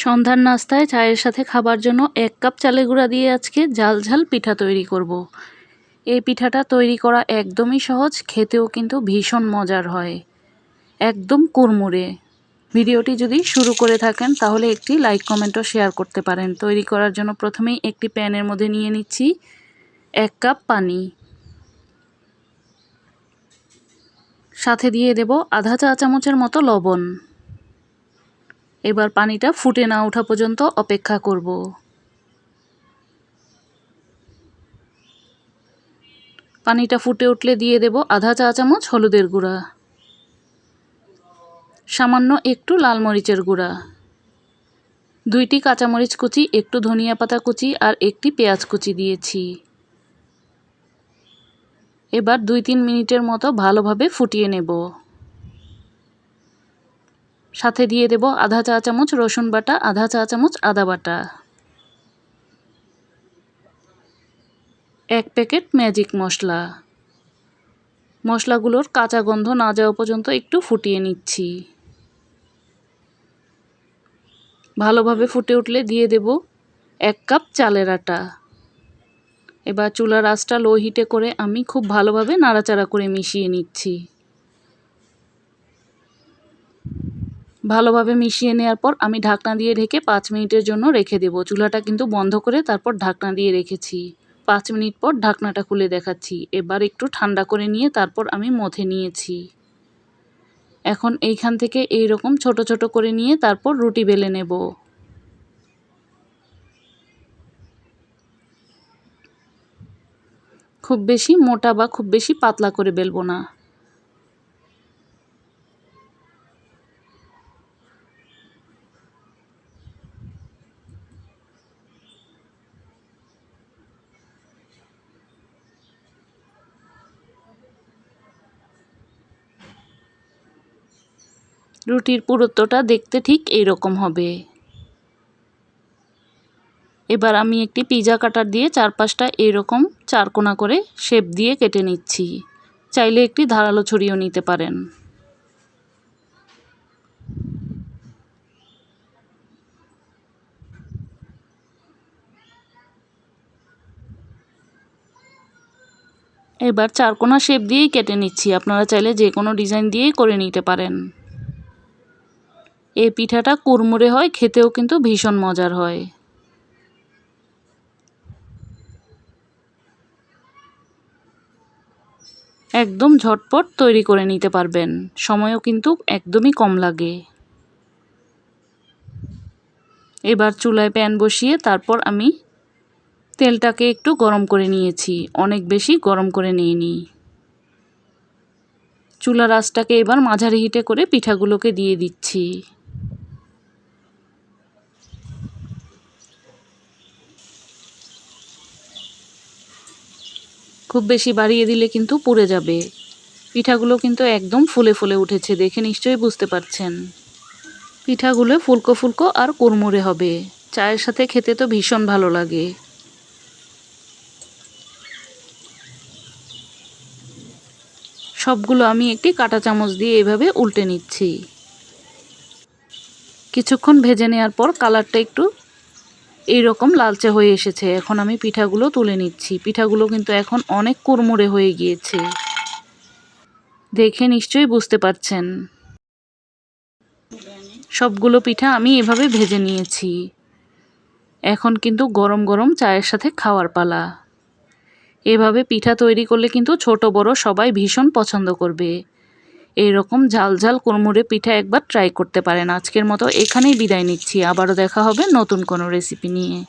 সন্ধ্যার নাস্তায় চায়ের সাথে খাবার জন্য 1 কাপ চালের গুঁড়া দিয়ে আজকে ঝাল ঝাল পিঠা তৈরি করব। এই পিঠাটা তৈরি করা একদমই সহজ, খেতেও কিন্তু ভীষণ মজার হয়, একদম কুড়মুড়ে। ভিডিওটি যদি শুরু করে থাকেন তাহলে একটি লাইক কমেন্ট ও শেয়ার করতে পারেন। তৈরি করার জন্য প্রথমেই একটি প্যানের মধ্যে নিয়ে নিচ্ছি 1 কাপ পানি, সাথে দিয়ে দেব আধা চা চামচের মতো লবণ। এবার পানিটা ফুটে না ওঠা পর্যন্ত অপেক্ষা করব। পানিটা ফুটে উঠলে দিয়ে দেব আধা চা চামচ হলুদের গুঁড়া, সামান্য একটু লাল মরিচের গুঁড়া, 2টি কাঁচামরিচ কুচি, একটু ধনিয়া পাতা কুচি আর একটি পেঁয়াজ কুচি দিয়েছি। এবার 2-3 মিনিটের মতো ভালোভাবে ফুটিয়ে নেব। সাথে দিয়ে দেব আধা চা চামচ রসুন বাটা, আধা চা চামচ আদা বাটা, 1 প্যাকেট ম্যাজিক মশলা। মশলাগুলোর কাঁচা গন্ধ না যাওয়া পর্যন্ত একটু ফুটিয়ে নিচ্ছি। ভালোভাবে ফুটে উঠলে দিয়ে দেব 1 কাপ চালের আটা। এবার চুলার আঁচটা লো হিটে করে আমি খুব ভালোভাবে নাড়াচাড়া করে মিশিয়ে নিচ্ছি। ভালোভাবে মিশিয়ে নেওয়ার পর আমি ঢাকনা দিয়ে ঢেকে 5 মিনিটের জন্য রেখে দেব। চুলাটা কিন্তু বন্ধ করে তারপর ঢাকনা দিয়ে রেখেছি। 5 মিনিট পর ঢাকনাটা খুলে দেখাচ্ছি। এবার একটু ঠান্ডা করে নিয়ে তারপর আমি মথে নিয়েছি। এখন এইখান থেকে এইরকম ছোট ছোট করে নিয়ে তারপর রুটি বেলে নেব। খুব বেশি মোটা বা খুব বেশি পাতলা করে বেলবো না। রুটির পুরুত্বটা দেখতে ঠিক এইরকম হবে। এবার আমি একটি পিৎজা কাটার দিয়ে চারপাশটা এইরকম চারকোনা করে শেপ দিয়ে কেটে নিচ্ছি। চাইলে একটি ধারালো ছুরিও নিতে পারেন। এবার চারকোনা শেপ দিয়েই কেটে নিচ্ছি, আপনারা চাইলে যে কোনো ডিজাইন দিয়েই করে নিতে পারেন। এই পিঠাটা কুড়মুড়ে হয়, খেতেও কিন্তু ভীষণ মজার হয়। একদম ঝটপট তৈরি করে নিতে পারবেন, সময়ও কিন্তু একদমই কম লাগে। এবার চুলায় প্যান বসিয়ে তারপর আমি তেলটাকে একটু গরম করে নিয়েছি, অনেক বেশি গরম করে নিইনি। চুলার আঁচটাকে এবার মাঝারি হিটে করে পিঠাগুলোকে দিয়ে দিচ্ছি। খুব বেশি বাড়িয়ে দিলে কিন্তু পুড়ে যাবে। পিঠাগুলো কিন্তু একদম ফুলে ফুলে উঠেছে, দেখে নিশ্চয়ই বুঝতে পারছেন। পিঠাগুলো ফুলকো ফুলকো আর কুড়মুড়ে হবে, চায়ের সাথে খেতে তো ভীষণ ভালো লাগে। সবগুলো আমি একটি কাঁটা চামচ দিয়ে এভাবে উল্টে নিচ্ছি। কিছুক্ষণ ভেজে নেওয়ার পর কালারটা একটু এইরকম লালচে হয়ে এসেছে। এখন আমি পিঠাগুলো তুলে নিচ্ছি। পিঠাগুলো কিন্তু এখন অনেক কুড়মুড়ে হয়ে গিয়েছে, দেখে নিশ্চয়ই বুঝতে পারছেন। সবগুলো পিঠা আমি এভাবে ভেজে নিয়েছি। এখন কিন্তু গরম গরম চায়ের সাথে খাওয়ার পালা। এভাবে পিঠা তৈরি করলে কিন্তু ছোট বড় সবাই ভীষণ পছন্দ করবে। এইরকম ঝাল ঝাল কুড়মুড়ে পিঠা একবার ট্রাই করতে পারেন। আজকের মতো এখানেই বিদায় নিচ্ছি, আবারও দেখা হবে নতুন কোনো রেসিপি নিয়ে।